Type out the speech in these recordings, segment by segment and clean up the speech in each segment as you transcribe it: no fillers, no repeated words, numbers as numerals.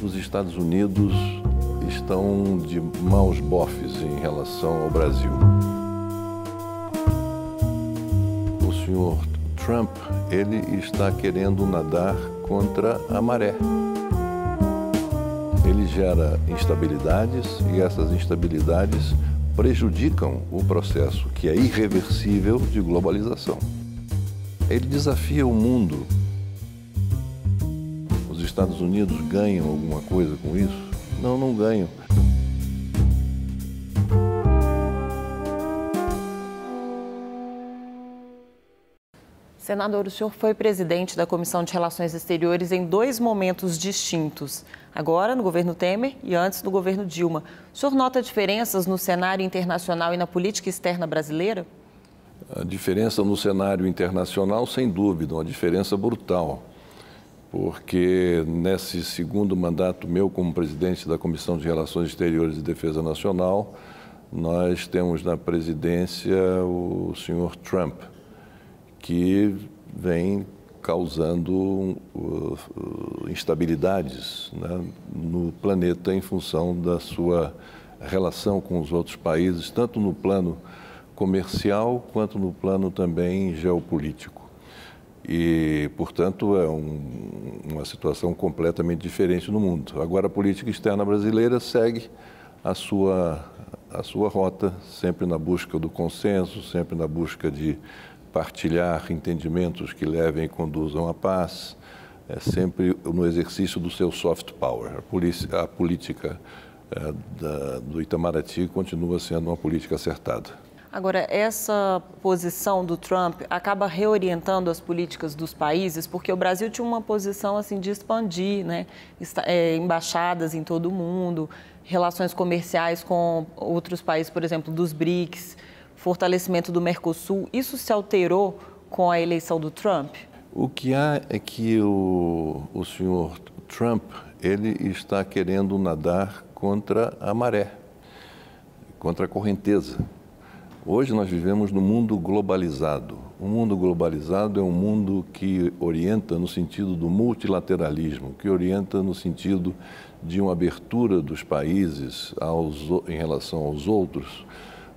os Estados Unidos estão de maus bofes em relação ao Brasil. O senhor Trump, ele está querendo nadar contra a maré. Ele gera instabilidades e essas instabilidades prejudicam o processo, que é irreversível, de globalização. Ele desafia o mundo. Os Estados Unidos ganham alguma coisa com isso? Não, não ganham. Senador, o senhor foi presidente da Comissão de Relações Exteriores em dois momentos distintos. Agora no governo Temer e antes do governo Dilma. O senhor nota diferenças no cenário internacional e na política externa brasileira? A diferença no cenário internacional, sem dúvida, uma diferença brutal. Porque nesse segundo mandato meu como presidente da Comissão de Relações Exteriores e Defesa Nacional, nós temos na presidência o senhor Trump, que vem causando instabilidades, né, no planeta em função da sua relação com os outros países, tanto no plano comercial quanto no plano também geopolítico. E, portanto, é uma situação completamente diferente no mundo. Agora, a política externa brasileira segue a sua rota, sempre na busca do consenso, sempre na busca de partilhar entendimentos que levem e conduzam à paz, sempre no exercício do seu soft power. A política do Itamaraty continua sendo uma política acertada. Agora, essa posição do Trump acaba reorientando as políticas dos países, porque o Brasil tinha uma posição assim de expandir, né? Embaixadas em todo o mundo, relações comerciais com outros países, por exemplo, dos BRICS, fortalecimento do Mercosul. Isso se alterou com a eleição do Trump? O que há é que o senhor Trump, ele está querendo nadar contra a maré, contra a correnteza. Hoje nós vivemos num mundo globalizado. O mundo globalizado é um mundo que orienta no sentido do multilateralismo, que orienta no sentido de uma abertura dos países em relação aos outros,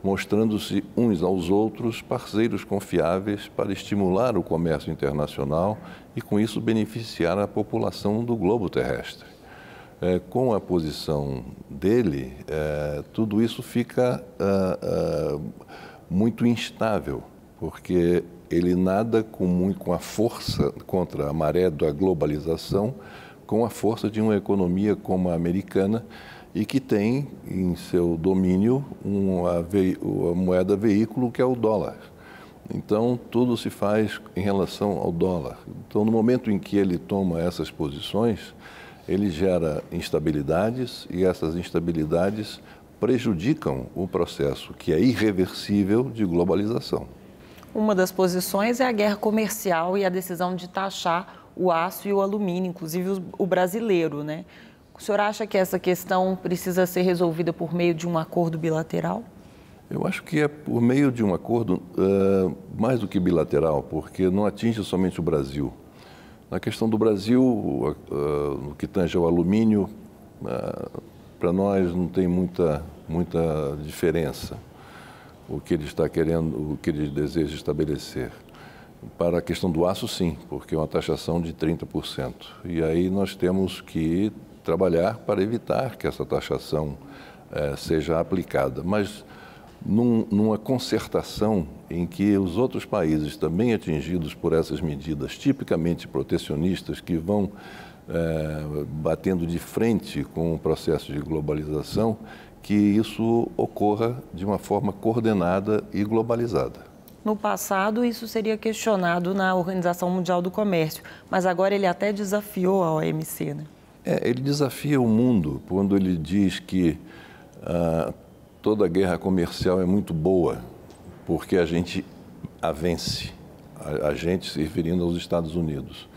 mostrando-se uns aos outros parceiros confiáveis para estimular o comércio internacional e, com isso, beneficiar a população do globo terrestre. Com a posição dele, tudo isso fica muito instável, porque ele nada com a força contra a maré da globalização, com a força de uma economia como a americana, e que tem em seu domínio uma moeda veículo que é o dólar. Então, tudo se faz em relação ao dólar. Então, no momento em que ele toma essas posições, ele gera instabilidades e essas instabilidades prejudicam o processo, que é irreversível, de globalização. Uma das posições é a guerra comercial e a decisão de taxar o aço e o alumínio, inclusive o brasileiro, né? O senhor acha que essa questão precisa ser resolvida por meio de um acordo bilateral? Eu acho que é por meio de um acordo mais do que bilateral, porque não atinge somente o Brasil. Na questão do Brasil, no que tange ao alumínio, para nós não tem muita diferença o que ele está querendo, o que ele deseja estabelecer. Para a questão do aço, sim, porque é uma taxação de 30%. E aí nós temos que trabalhar para evitar que essa taxação seja aplicada. Mas numa concertação em que os outros países também atingidos por essas medidas tipicamente protecionistas que vão batendo de frente com o processo de globalização, que isso ocorra de uma forma coordenada e globalizada. No passado, isso seria questionado na Organização Mundial do Comércio, mas agora ele até desafiou a OMC, né? Ele desafia o mundo quando ele diz que toda guerra comercial é muito boa, porque a gente a vence, a gente se referindo aos Estados Unidos.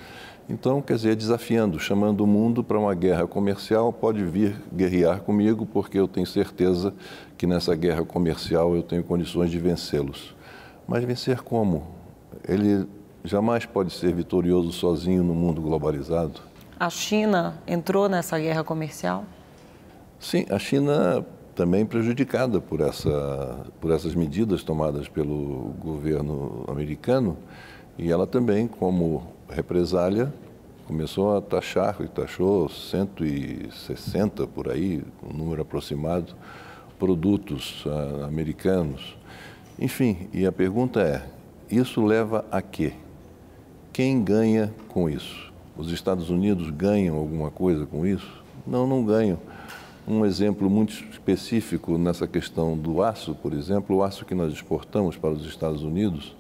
Então, quer dizer, desafiando, chamando o mundo para uma guerra comercial, pode vir guerrear comigo, porque eu tenho certeza que nessa guerra comercial eu tenho condições de vencê-los. Mas vencer como? Ele jamais pode ser vitorioso sozinho no mundo globalizado. A China entrou nessa guerra comercial? Sim, a China também prejudicada por essas medidas tomadas pelo governo americano, e ela também, como represália, começou a taxar, e taxou 160 por aí, um número aproximado, produtos americanos. Enfim, e a pergunta é, isso leva a quê? Quem ganha com isso? Os Estados Unidos ganham alguma coisa com isso? Não, não ganham. Um exemplo muito específico nessa questão do aço, por exemplo, o aço que nós exportamos para os Estados Unidos,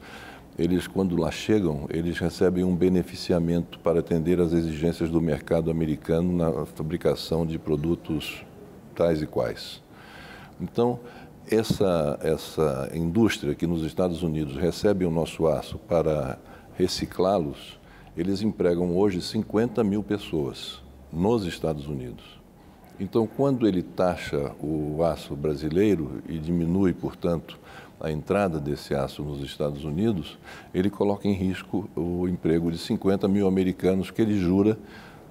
eles, quando lá chegam, eles recebem um beneficiamento para atender às exigências do mercado americano na fabricação de produtos tais e quais. Então, essa indústria que nos Estados Unidos recebe o nosso aço para reciclá-los, eles empregam hoje 50 mil pessoas nos Estados Unidos. Então, quando ele taxa o aço brasileiro e diminui, portanto, a entrada desse aço nos Estados Unidos, ele coloca em risco o emprego de 50 mil americanos que ele jura,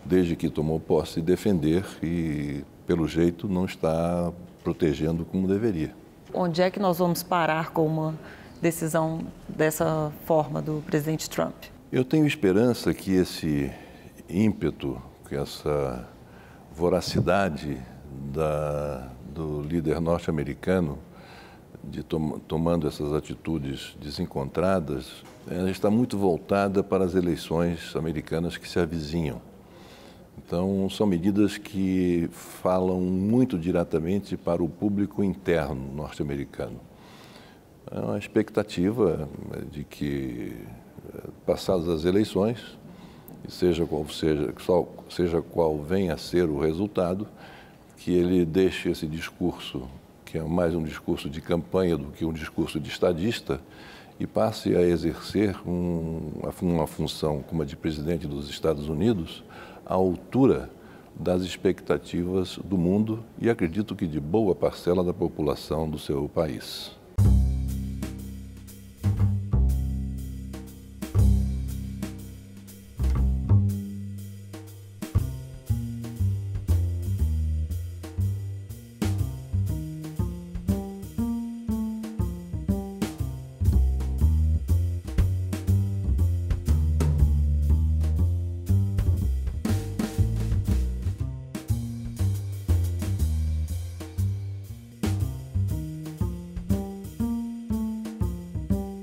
desde que tomou posse, defender e, pelo jeito, não está protegendo como deveria. Onde é que nós vamos parar com uma decisão dessa forma do presidente Trump? Eu tenho esperança que esse ímpeto, que essa voracidade do líder norte-americano tomando essas atitudes desencontradas, ela está muito voltada para as eleições americanas que se avizinham. Então, são medidas que falam muito diretamente para o público interno norte-americano. É uma expectativa de que, passadas as eleições, seja qual venha a ser o resultado, que ele deixe esse discurso, que é mais um discurso de campanha do que um discurso de estadista, e passe a exercer uma função como a de presidente dos Estados Unidos à altura das expectativas do mundo e acredito que de boa parcela da população do seu país.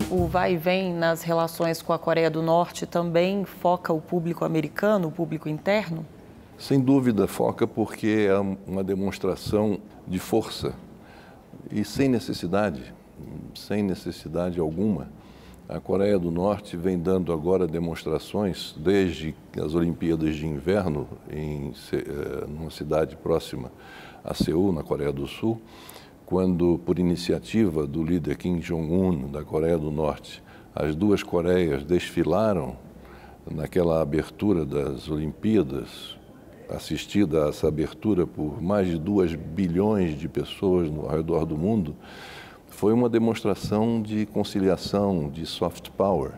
O vai e vem nas relações com a Coreia do Norte também foca o público americano, o público interno? Sem dúvida foca porque é uma demonstração de força e sem necessidade alguma. A Coreia do Norte vem dando agora demonstrações desde as Olimpíadas de Inverno numa cidade próxima a Seul, na Coreia do Sul, quando, por iniciativa do líder Kim Jong-un, da Coreia do Norte, as duas Coreias desfilaram naquela abertura das Olimpíadas, assistida a essa abertura por mais de 2 bilhões de pessoas ao redor do mundo, foi uma demonstração de conciliação, de soft power.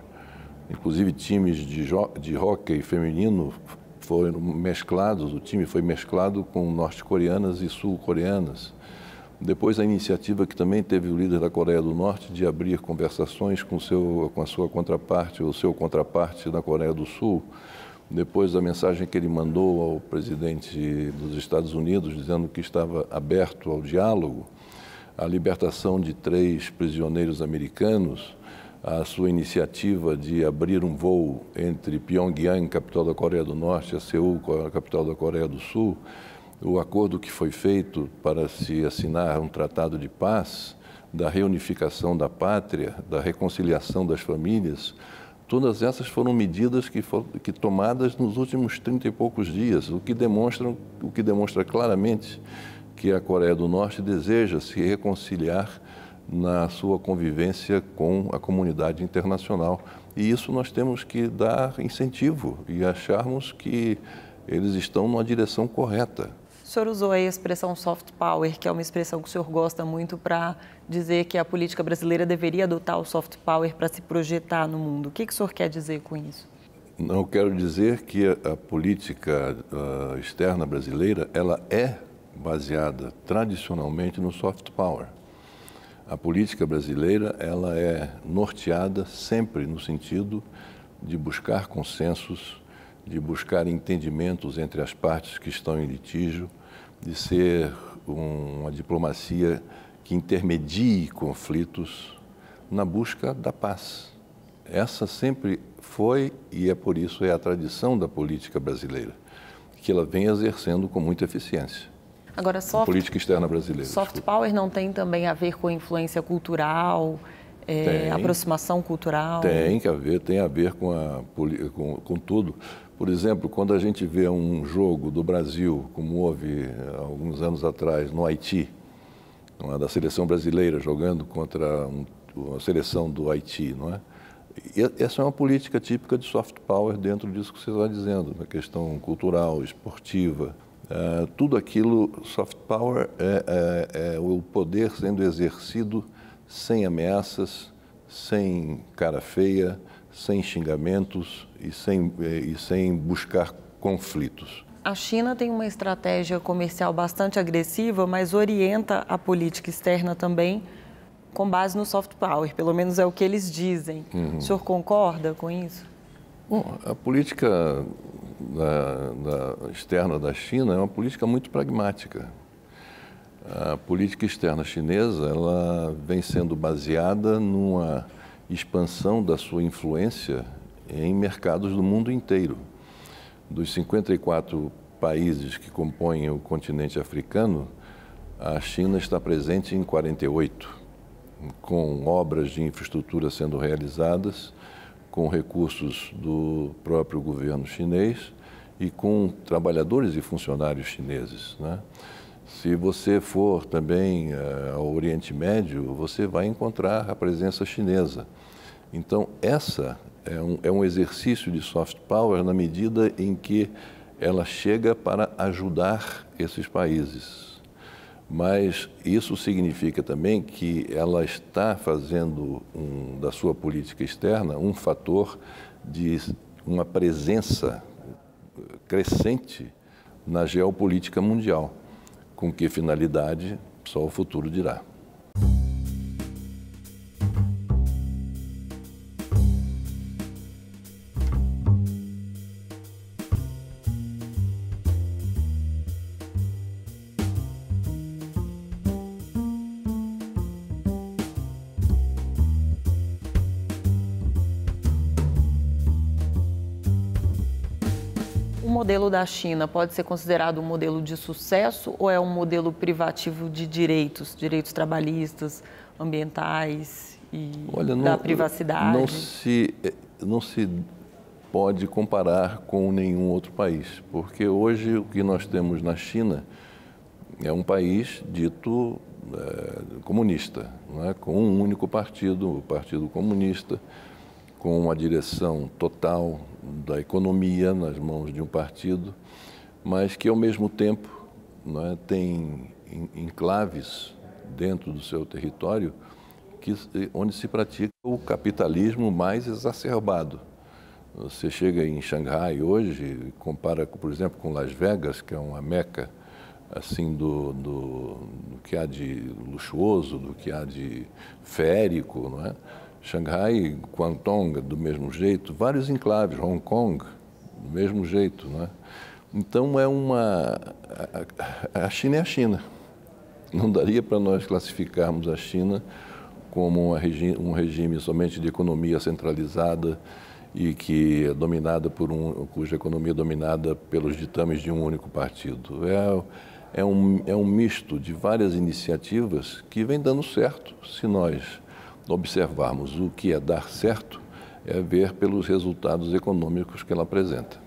Inclusive, times de hóquei feminino foram mesclados, o time foi mesclado com norte-coreanas e sul-coreanas. Depois, a iniciativa que também teve o líder da Coreia do Norte de abrir conversações com a sua contraparte, ou seu contraparte na Coreia do Sul. Depois, a mensagem que ele mandou ao presidente dos Estados Unidos, dizendo que estava aberto ao diálogo, a libertação de 3 prisioneiros americanos, a sua iniciativa de abrir um voo entre Pyongyang, capital da Coreia do Norte, a Seul, a capital da Coreia do Sul, o acordo que foi feito para se assinar um tratado de paz, da reunificação da pátria, da reconciliação das famílias, todas essas foram medidas que tomadas nos últimos 30 e poucos dias, o que demonstra claramente que a Coreia do Norte deseja se reconciliar na sua convivência com a comunidade internacional. E isso nós temos que dar incentivo e acharmos que eles estão numa direção correta. O senhor usou a expressão soft power, que é uma expressão que o senhor gosta muito para dizer que a política brasileira deveria adotar o soft power para se projetar no mundo. O que o senhor quer dizer com isso? Não quero dizer que a política externa brasileira ela é baseada tradicionalmente no soft power. A política brasileira ela é norteada sempre no sentido de buscar consensos, de buscar entendimentos entre as partes que estão em litígio, de ser uma diplomacia que intermedie conflitos na busca da paz. Essa sempre foi e por isso é a tradição da política brasileira, que ela vem exercendo com muita eficiência. Agora, a política externa brasileira. Soft power não tem também a ver com influência cultural, aproximação cultural? Tem a ver com tudo. Por exemplo, quando a gente vê um jogo do Brasil, como houve alguns anos atrás no Haiti, da seleção brasileira jogando contra a seleção do Haiti, não é? E essa é uma política típica de soft power dentro disso que você está dizendo, na questão cultural, esportiva. Tudo aquilo, soft power, é o poder sendo exercido sem ameaças, sem cara feia, sem xingamentos e sem buscar conflitos. A China tem uma estratégia comercial bastante agressiva, mas orienta a política externa também com base no soft power, pelo menos é o que eles dizem. O senhor concorda com isso? Bom, a política externa da China é uma política muito pragmática. A política externa chinesa ela vem sendo baseada numa expansão da sua influência em mercados do mundo inteiro. Dos 54 países que compõem o continente africano, a China está presente em 48, com obras de infraestrutura sendo realizadas, com recursos do próprio governo chinês e com trabalhadores e funcionários chineses, né? Se você for também ao Oriente Médio, você vai encontrar a presença chinesa. Então, essa é um exercício de soft power na medida em que ela chega para ajudar esses países. Mas isso significa também que ela está fazendo da sua política externa um fator de uma presença crescente na geopolítica mundial. Com que finalidade, só o futuro dirá. O modelo da China pode ser considerado um modelo de sucesso ou é um modelo privativo de direitos trabalhistas, ambientais e da privacidade? Não se pode comparar com nenhum outro país, porque hoje o que nós temos na China é um país dito comunista, não é? Com um único partido, o Partido Comunista, com uma direção total da economia nas mãos de um partido, mas que, ao mesmo tempo, não é, tem enclaves dentro do seu território onde se pratica o capitalismo mais exacerbado. Você chega em Xangai hoje, compara, por exemplo, com Las Vegas, que é uma meca assim, do que há de luxuoso, do que há de férico, não é? Xangai, Guangdong, do mesmo jeito, vários enclaves, Hong Kong, do mesmo jeito, não é? Então, a China é a China. Não daria para nós classificarmos a China como um regime somente de economia centralizada e que é dominada cuja economia é dominada pelos ditames de um único partido. É um misto de várias iniciativas que vem dando certo se nós observarmos o que é dar certo, é ver pelos resultados econômicos que ela apresenta.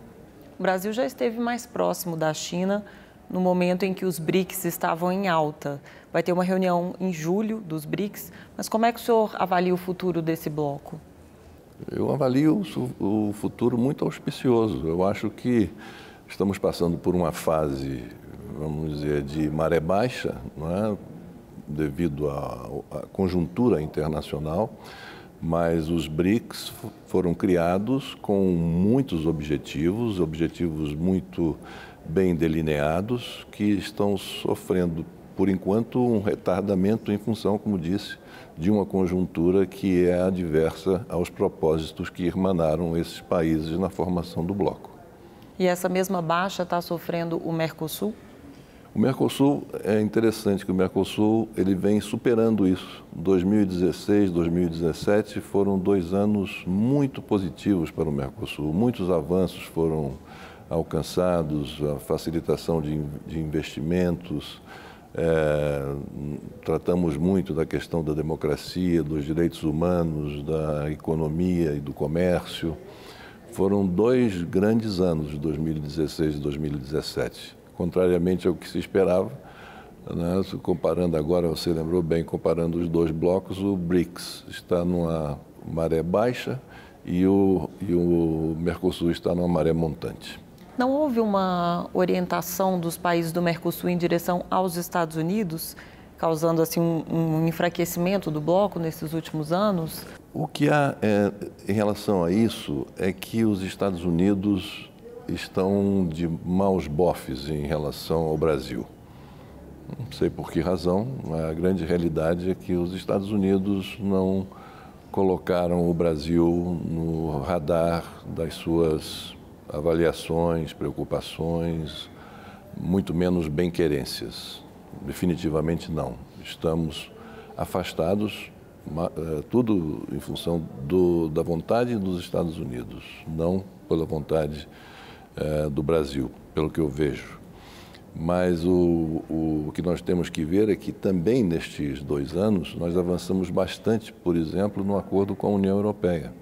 O Brasil já esteve mais próximo da China no momento em que os BRICS estavam em alta. Vai ter uma reunião em julho dos BRICS, mas como é que o senhor avalia o futuro desse bloco? Eu avalio o futuro muito auspicioso. Eu acho que estamos passando por uma fase, vamos dizer, de maré baixa, não é? Devido à conjuntura internacional, Mas os BRICS foram criados com muitos objetivos muito bem delineados, que estão sofrendo, por enquanto, um retardamento em função, como disse, de uma conjuntura que é adversa aos propósitos que irmanaram esses países na formação do bloco. E essa mesma baixa está sofrendo o Mercosul? O Mercosul, é interessante que o Mercosul ele vem superando isso. 2016, 2017 foram 2 anos muito positivos para o Mercosul. Muitos avanços foram alcançados, a facilitação de investimentos, tratamos muito da questão da democracia, dos direitos humanos, da economia e do comércio. Foram 2 grandes anos, de 2016 e 2017. Contrariamente ao que se esperava, né? Comparando agora, você lembrou bem, comparando os 2 blocos, o BRICS está numa maré baixa e o Mercosul está numa maré montante. Não houve uma orientação dos países do Mercosul em direção aos Estados Unidos, causando assim um enfraquecimento do bloco nesses últimos anos? O que há em relação a isso é que os Estados Unidos estão de maus bofes em relação ao Brasil. Não sei por que razão, mas a grande realidade é que os Estados Unidos não colocaram o Brasil no radar das suas avaliações, preocupações, muito menos bem-querências. Definitivamente não. Estamos afastados, tudo em função da vontade dos Estados Unidos, não pela vontade do Brasil, pelo que eu vejo. Mas o que nós temos que ver é que também nestes 2 anos nós avançamos bastante, por exemplo, no acordo com a União Europeia.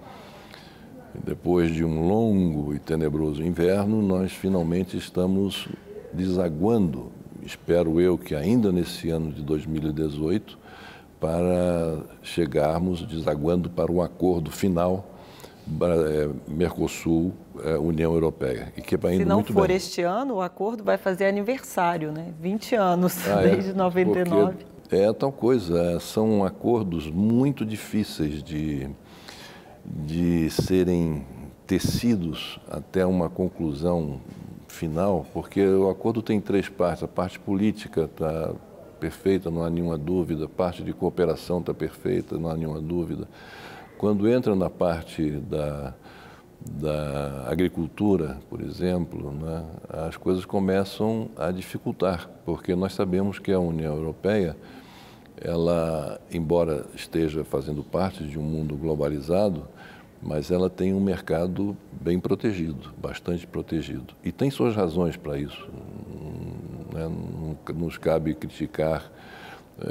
Depois de um longo e tenebroso inverno, nós finalmente estamos desaguando, espero eu que ainda nesse ano de 2018, para chegarmos desaguando para um acordo final Mercosul, União Europeia. E que vai indo Se não muito for bem. este ano, o acordo vai fazer aniversário, né? 20 anos, desde 99. Porque é tal coisa, são acordos muito difíceis de serem tecidos até uma conclusão final, porque o acordo tem 3 partes. A parte política está perfeita, não há nenhuma dúvida. A parte de cooperação está perfeita, não há nenhuma dúvida. Quando entra na parte da agricultura, por exemplo, né, as coisas começam a dificultar, porque nós sabemos que a União Europeia, ela, embora esteja fazendo parte de um mundo globalizado, mas ela tem um mercado bem protegido, bastante protegido. E tem suas razões para isso. Né? Não nos cabe criticar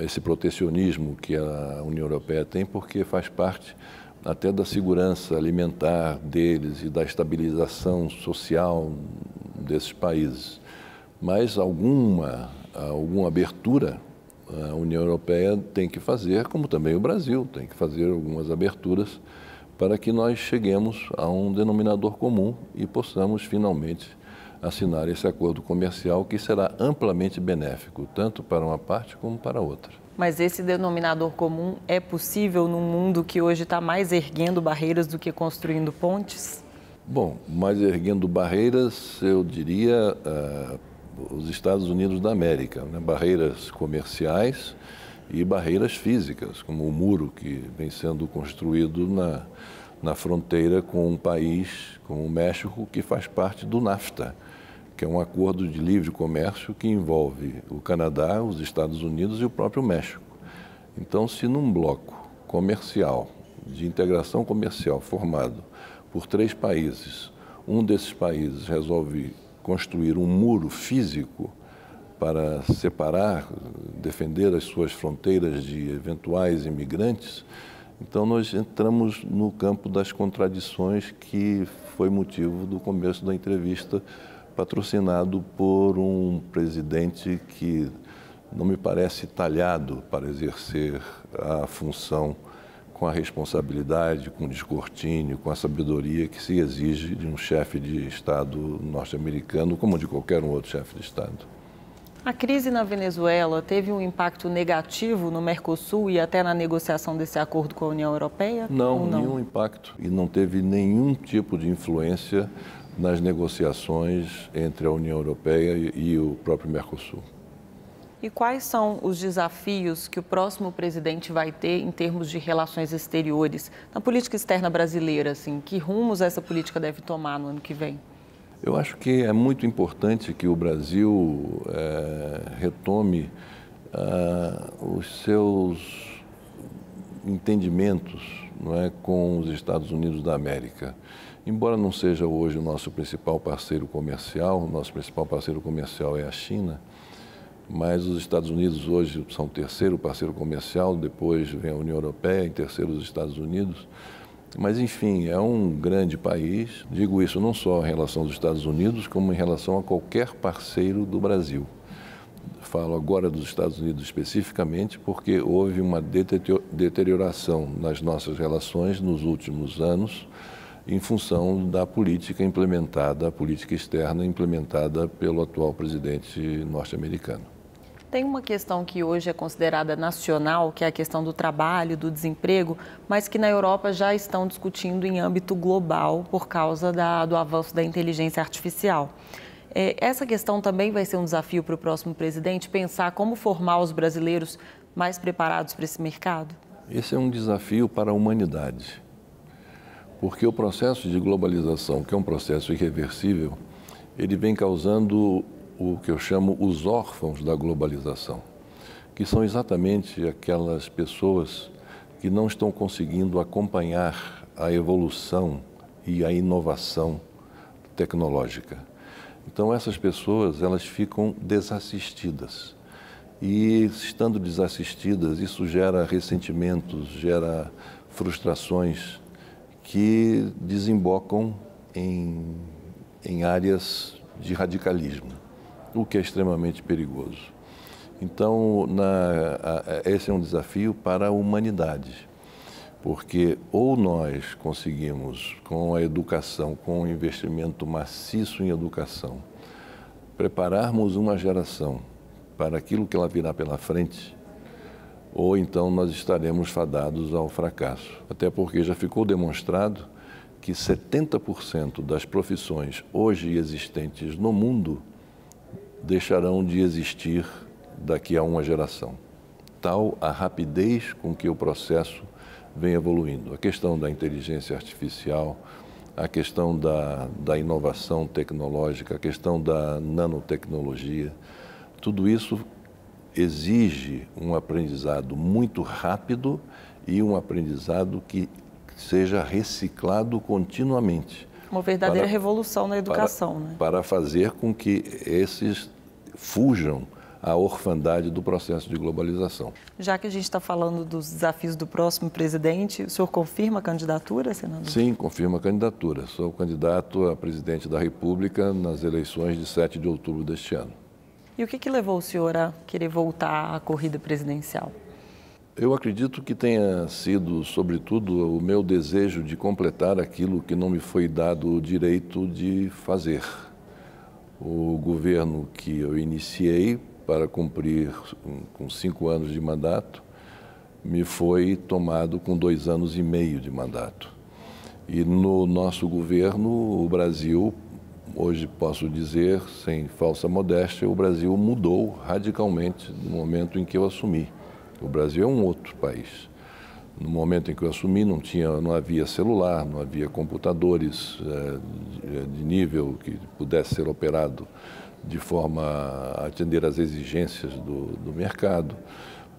esse protecionismo que a União Europeia tem, porque faz parte até da segurança alimentar deles e da estabilização social desses países. Mas alguma abertura a União Europeia tem que fazer, como também o Brasil tem que fazer algumas aberturas para que nós cheguemos a um denominador comum e possamos finalmente assinar esse acordo comercial que será amplamente benéfico, tanto para uma parte como para a outra. Mas esse denominador comum é possível num mundo que hoje está mais erguendo barreiras do que construindo pontes? Bom, mais erguendo barreiras, eu diria, os Estados Unidos da América, né? Barreiras comerciais e barreiras físicas, como o muro que vem sendo construído na fronteira com um país, com o México, que faz parte do NAFTA, que é um acordo de livre comércio que envolve o Canadá, os Estados Unidos e o próprio México. Então, se num bloco comercial, de integração comercial formado por 3 países, um desses países resolve construir um muro físico para separar, defender as suas fronteiras de eventuais imigrantes, então nós entramos no campo das contradições, que foi motivo do começo da entrevista, patrocinado por um presidente que não me parece talhado para exercer a função com a responsabilidade, com o descortínio, com a sabedoria que se exige de um chefe de Estado norte-americano, como de qualquer um outro chefe de Estado. A crise na Venezuela teve um impacto negativo no Mercosul e até na negociação desse acordo com a União Europeia? Não, nenhum impacto. E não teve nenhum tipo de influência nas negociações entre a União Europeia e o próprio Mercosul. E quais são os desafios que o próximo presidente vai ter em termos de relações exteriores, na política externa brasileira, assim? Que rumos essa política deve tomar no ano que vem? Eu acho que é muito importante que o Brasil retome os seus entendimentos, não é, com os Estados Unidos da América. Embora não seja hoje o nosso principal parceiro comercial, o nosso principal parceiro comercial é a China, mas os Estados Unidos hoje são o terceiro parceiro comercial, depois vem a União Europeia, em terceiro os Estados Unidos. Mas, enfim, é um grande país. Digo isso não só em relação aos Estados Unidos, como em relação a qualquer parceiro do Brasil. Falo agora dos Estados Unidos especificamente, porque houve uma deterioração nas nossas relações nos últimos anos, em função da política implementada, a política externa implementada pelo atual presidente norte-americano. Tem uma questão que hoje é considerada nacional, que é a questão do trabalho, do desemprego, mas que na Europa já estão discutindo em âmbito global por causa do avanço da inteligência artificial. Essa questão também vai ser um desafio para o próximo presidente, pensar como formar os brasileiros mais preparados para esse mercado? Esse é um desafio para a humanidade, porque o processo de globalização, que é um processo irreversível, ele vem causando o que eu chamo os órfãos da globalização, que são exatamente aquelas pessoas que não estão conseguindo acompanhar a evolução e a inovação tecnológica. Então essas pessoas, elas ficam desassistidas. E estando desassistidas, isso gera ressentimentos, gera frustrações que desembocam em áreas de radicalismo, o que é extremamente perigoso. Então, esse é um desafio para a humanidade, porque ou nós conseguimos, com a educação, com o investimento maciço em educação, prepararmos uma geração para aquilo que ela virá pela frente, ou então nós estaremos fadados ao fracasso. Até porque já ficou demonstrado que 70% das profissões hoje existentes no mundo deixarão de existir daqui a uma geração. Tal a rapidez com que o processo vem evoluindo. A questão da inteligência artificial, a questão da inovação tecnológica, a questão da nanotecnologia, tudo isso exige um aprendizado muito rápido e um aprendizado que seja reciclado continuamente. Uma verdadeira revolução na educação, né? Para fazer com que esses fujam à orfandade do processo de globalização. Já que a gente está falando dos desafios do próximo presidente, o senhor confirma a candidatura, senador? Sim, confirmo a candidatura. Sou candidato a presidente da República nas eleições de 7 de outubro deste ano. E o que levou o senhor a querer voltar à corrida presidencial? Eu acredito que tenha sido, sobretudo, o meu desejo de completar aquilo que não me foi dado o direito de fazer. O governo que eu iniciei para cumprir com 5 anos de mandato, me foi tomado com 2 anos e meio de mandato. E no nosso governo, o Brasil, hoje posso dizer, sem falsa modéstia, o Brasil mudou radicalmente no momento em que eu assumi. O Brasil é um outro país. No momento em que eu assumi, não havia celular, não havia computadores de nível que pudesse ser operado de forma a atender às exigências do mercado.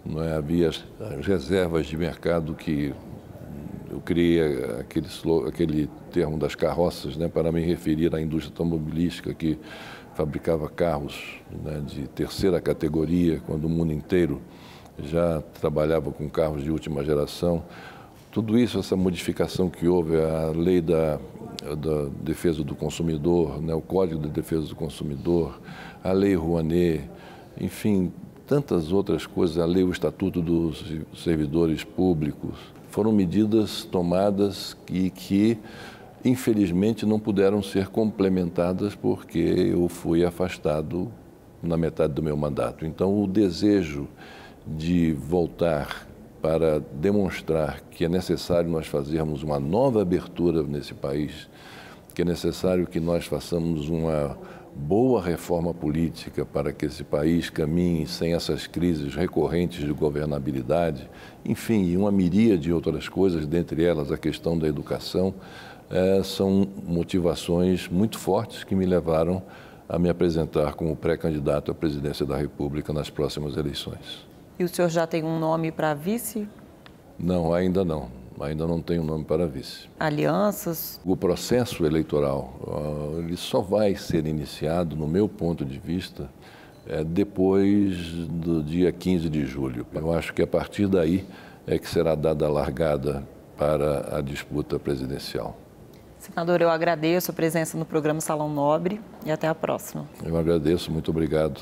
Não havia as reservas de mercado que eu criei aquele termo das carroças, né, para me referir à indústria automobilística que fabricava carros, né, de terceira categoria, quando o mundo inteiro já trabalhava com carros de última geração. Tudo isso, essa modificação que houve, a lei da defesa do consumidor, né, o Código de Defesa do Consumidor, a lei Rouanet, enfim, tantas outras coisas, a lei, o Estatuto dos Servidores Públicos, foram medidas tomadas e que, infelizmente, não puderam ser complementadas porque eu fui afastado na metade do meu mandato. Então, o desejo de voltar para demonstrar que é necessário nós fazermos uma nova abertura nesse país, que é necessário que nós façamos uma boa reforma política para que esse país caminhe sem essas crises recorrentes de governabilidade, enfim, e uma miríade de outras coisas, dentre elas a questão da educação, são motivações muito fortes que me levaram a me apresentar como pré-candidato à presidência da República nas próximas eleições. E o senhor já tem um nome para vice? Não, ainda não. Ainda não tenho nome para vice. Alianças? O processo eleitoral, ele só vai ser iniciado, no meu ponto de vista, depois do dia 15 de julho. Eu acho que a partir daí é que será dada a largada para a disputa presidencial. Senador, eu agradeço a presença no programa Salão Nobre e até a próxima. Eu agradeço, muito obrigado.